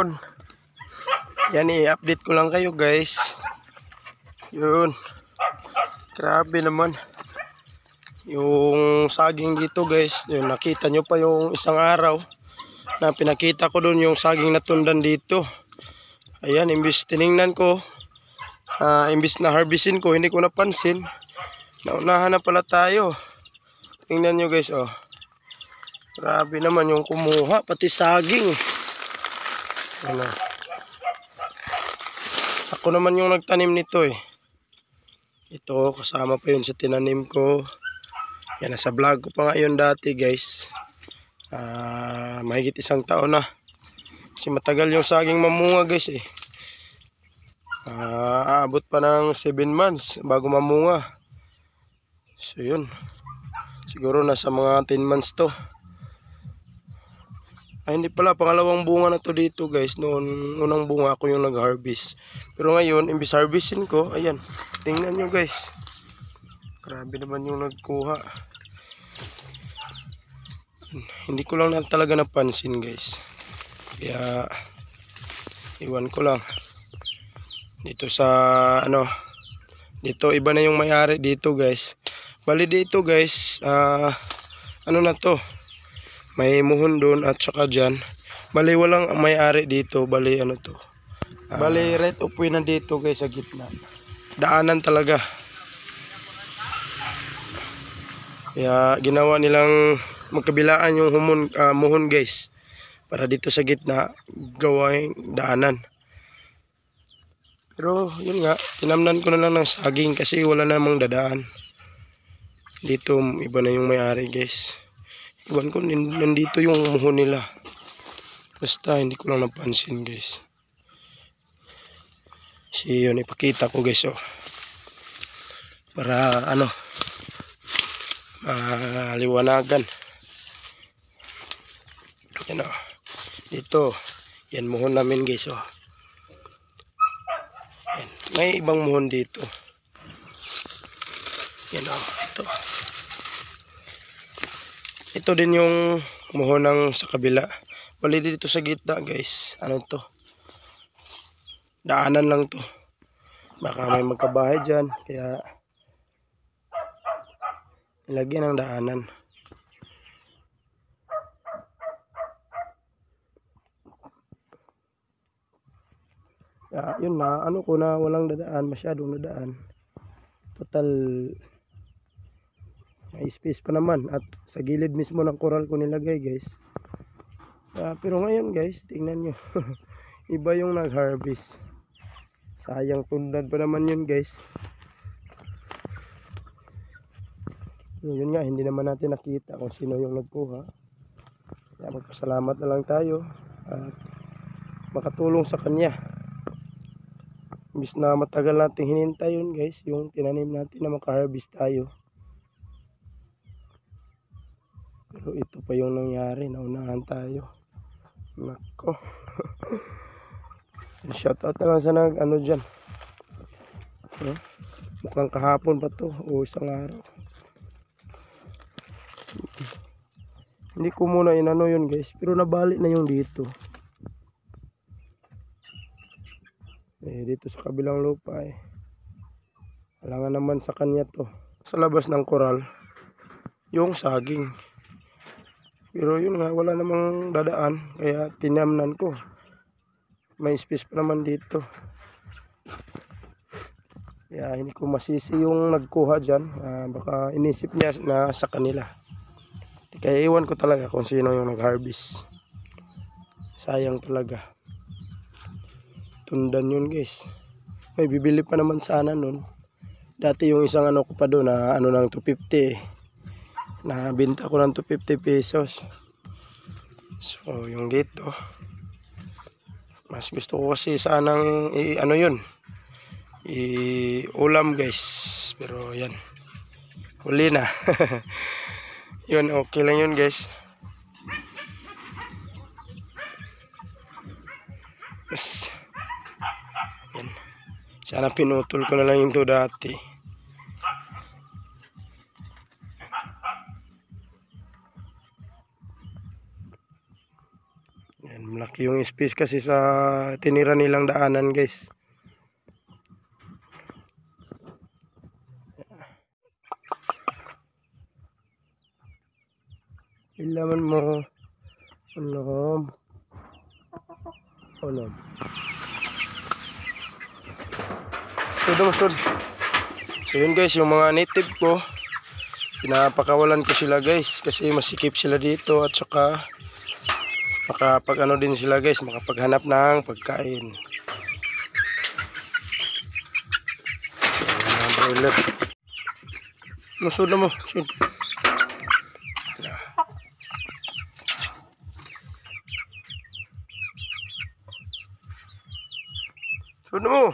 Yun. Yan, i-update ko lang kayo guys. Yun. Grabe naman. Yung saging dito guys. Yun, nakita nyo pa yung isang araw na pinakita ko dun yung saging na tundan dito. Ayan, imbis tiningnan ko. Imbis na harvestin ko, hindi ko napansin. Naunahan na pala tayo. Tingnan nyo guys, oh. Grabe naman yung kumuha, pati saging. Ano. Ako naman yung nagtanim nito eh. Ito, kasama pa yun sa tinanim ko. Yan, nasa vlog ko pa nga yun dati guys. Mahigit 1 taon na. Kasi matagal yung saging mamunga guys eh. Aabot pa ng 7 months bago mamunga. So yun. Siguro nasa mga 10 months to. Hindi pala, pangalawang bunga na to dito guys. Noon unang bunga ako yung nag-harvest. Pero ngayon, imbis harvestin ko, ayan, tingnan nyo guys. Grabe naman yung nagkuha. Hindi ko lang talaga napansin guys. Kaya iwan ko lang. Dito sa dito iba na yung may-ari dito guys. Bali dito guys, ano na to? May muhon doon at saka dyan. Bali walang may-ari dito. Bali ano to? Bali right of way na dito guys sa gitna. Daanan talaga. Kaya ginawa nilang magkabilaan yung muhon guys. Para dito sa gitna gawing daanan. Pero yun nga, tinamnan ko na lang ng saging kasi wala namang dadaan. Dito iba na yung may-ari guys. Iwan ko, nandito yung muhon nila. Basta hindi ko lang napansin guys. Kasi yun, ipakita ko guys oh. Para liwanagan. Yan oh. Dito, yan muhon namin guys oh. Yan. May ibang muhon dito. Yan oh, ito. Ito din yung muhon ng sa kabila. Bali dito sa gitna guys. Ano to? Daanan lang to. Baka may magkabahay dyan. Kaya ilagyan ng daanan. Yun na. Ano ko na walang dadaan. Masyadong dadaan. Total may space pa naman at sa gilid mismo ng coral ko nilagay guys. Pero ngayon guys, tingnan nyo. Iba yung nag-harvest. Sayang, tundan pa naman yun guys. Yun nga, hindi naman natin nakita kung sino yung nagkuha. Kaya magpasalamat na lang tayo at makatulong sa kanya. Imbis na matagal natin hinintay yun guys, yung tinanim natin na maka-harvest tayo. Pero ito pa yung nangyari, naunahan tayo. Nako. Shoutout na lang sa dyan. Mukhang kahapon pa to o isang araw. Hindi ko muna inano yun guys, pero nabalik na yung dito. Dito sa kabilang lupa alangan naman sa kanya to. Sa labas ng koral yung saging. Pero yun nga, wala namang dadaan. Kaya tinamnan ko. May space pa naman dito. Kaya hindi ko masisi yung nagkuha dyan. Baka inisip niya na sa kanila. Kaya iwan ko talaga kung sino yung nag-harvest. Sayang talaga. Tundan yun guys. May bibili pa naman sana nun. Dati yung isang ko pa doon na ng 250 Nabenta ko ng 250 pesos. So yung dito, mas gusto ko kasi sanang ulam guys. Pero yan, huli na. Yun, okay lang yun guys. Yan. Sana pinutol ko na lang yung to dati. Yan. Yan, malaki yung space kasi sa tinira nilang daanan guys. Ilaman mo. Unom. Unom. Sud. So yun guys, yung mga native ko, pinapakawalan ko sila guys kasi masikip sila dito at saka makapag ano din sila guys, makapaghanap ng pagkain. Broiler. Sud na mo, sud. Sud na mo.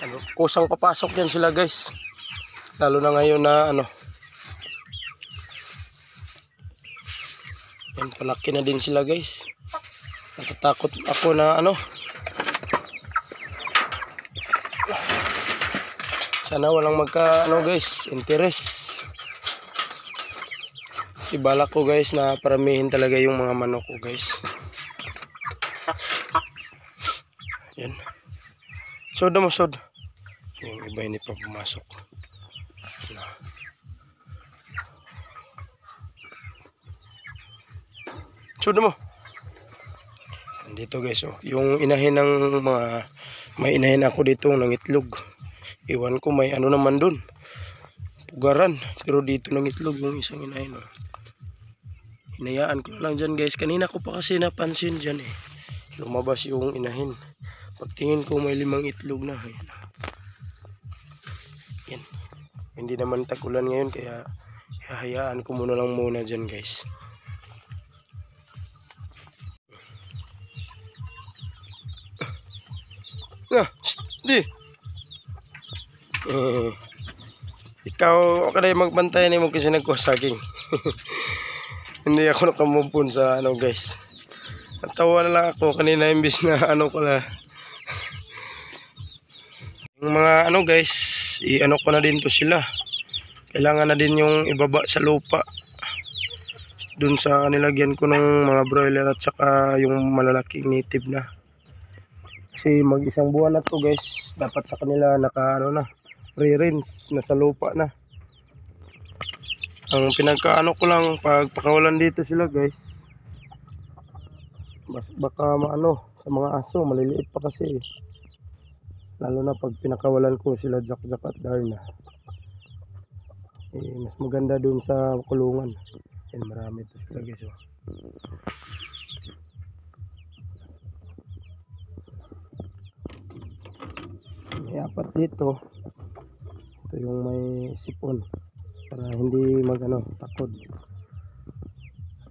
Ano, kusang papasok yan sila guys. Lalo na ngayon na ano. Yan, palaki na din sila guys. Natatakot ako na ano. Sana walang magka ano guys, interest. Si balak ko guys na paramihin talaga yung mga manok ko guys. Yan. Sod na mo, sod. Yung iba hindi pa pumasok. Sod na mo. Dito guys, oh. Yung inahin ng mga, may inahin ako dito ng itlog. Iwan ko may ano naman dun, pugaran. Pero dito ng itlog yung isang inahin, oh. Hinayaan ko lang dyan guys. Kanina ko pa kasi napansin dyan eh. Lumabas yung inahin. Pagtingin ko may 5 itlog na. Ayan. Yan. Hindi naman tag-ulan ngayon kaya hahayaan ko muna lang muna dyan guys. Di. Ikaw okay na magbantay ni mo kasi nagkusaging. Hindi ako nakamupon sa ano guys. Natawa na lang ako kanina imbis na ano ko na. Yung mga ano guys, i-ano ko na din to sila. Kailangan na din yung ibaba sa lupa. Dun sa nilagyan ko ng mga broiler at saka yung malalaking native na. Kasi mag-isang buwan na to guys, dapat sa kanila naka ano na, pre-rinse na sa lupa na. Ang pinagkaano ko lang pag pakawalan dito sila guys, baka maano sa mga aso, maliliit pa kasi. Lalo na pag pinakawalan ko sila Jack at Darna. Mas maganda dun sa kulungan. Yan, marami ito sila guys. Oh. May 4 dito. Ito yung may sipon. Para hindi magano takod.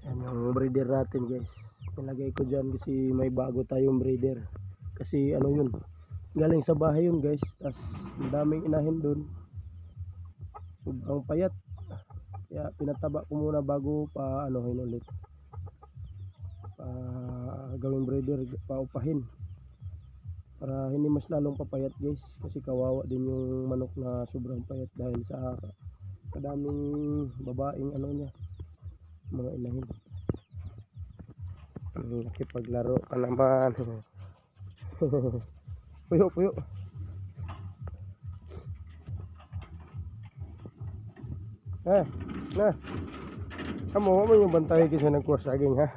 Yan yung breeder natin guys. Nilagay ko dyan kasi may bago tayong breeder. Kasi ano yun, galing sa bahay yun guys. Tas daming inahin dun. Sobrang payat. Kaya pinataba ko muna bago pa ano ulit. Pa gawing breeder, paupahin. Para hindi mas lalong papayat guys. Kasi kawawa din yung manok na sobrang payat dahil sa kadaming babaeng ano niya, mga inahin. Nakipaglaro ka naman. Puyo. Na. Kamu mo yung bantay kasi nagkursaging ha.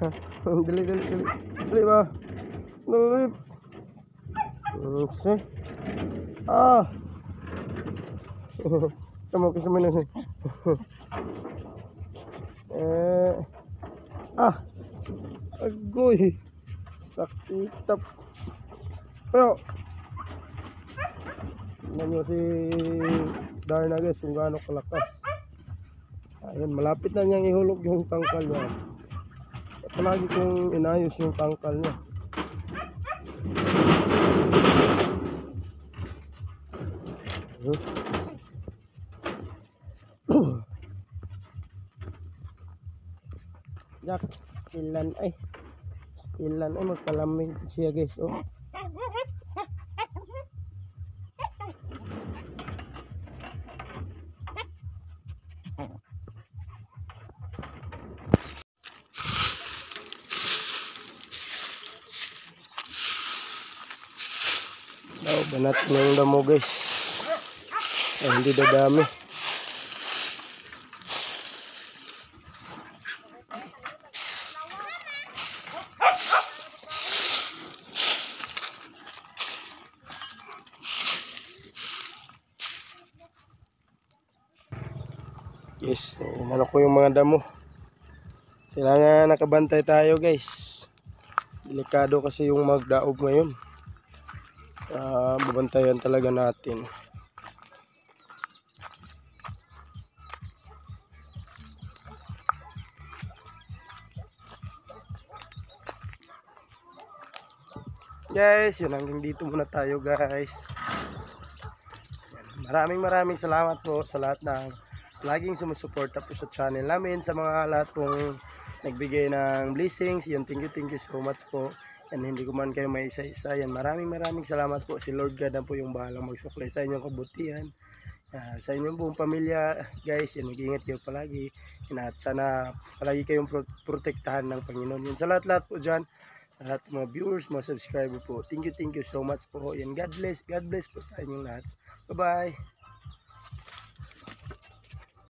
Dali ba? Dali. Okay. Kamu kasi mana sih? Agoy. Sakitap. Pero tingnan nyo si Darna guys kung gaano kalakas. Ayun, malapit na niyang ihulog yung tangkal niya. Palagi kong inayos yung tangkal niya. Jack, stilan ay magkalamig siya guys. Oh. Banat yung damo guys. Ay, hindi dadami. Yes, inano ko yung mga damo. Kailangan nakabantay tayo guys. Delikado kasi yung magdaog ngayon. Babantayan talaga natin. Guys, yun hanggang dito muna tayo guys. Maraming salamat po sa lahat ng laging sumusuporta po sa channel namin, sa mga lahat pong nagbigay ng blessings. Yan, thank you so much po. And hindi ko man kayo may isa-isa. Yan, maraming salamat po. Si Lord God na po yung bahalang magsuklay sa inyong kabutihan. Sa inyong buong pamilya, guys, yan, mag-ingat kayo palagi. Yan, at sana palagi kayong protektahan ng Panginoon. Yan, sa lahat po dyan, sa lahat mga viewers, mga subscriber po. Thank you so much po. Yan, God bless po sa inyong lahat. Bye-bye.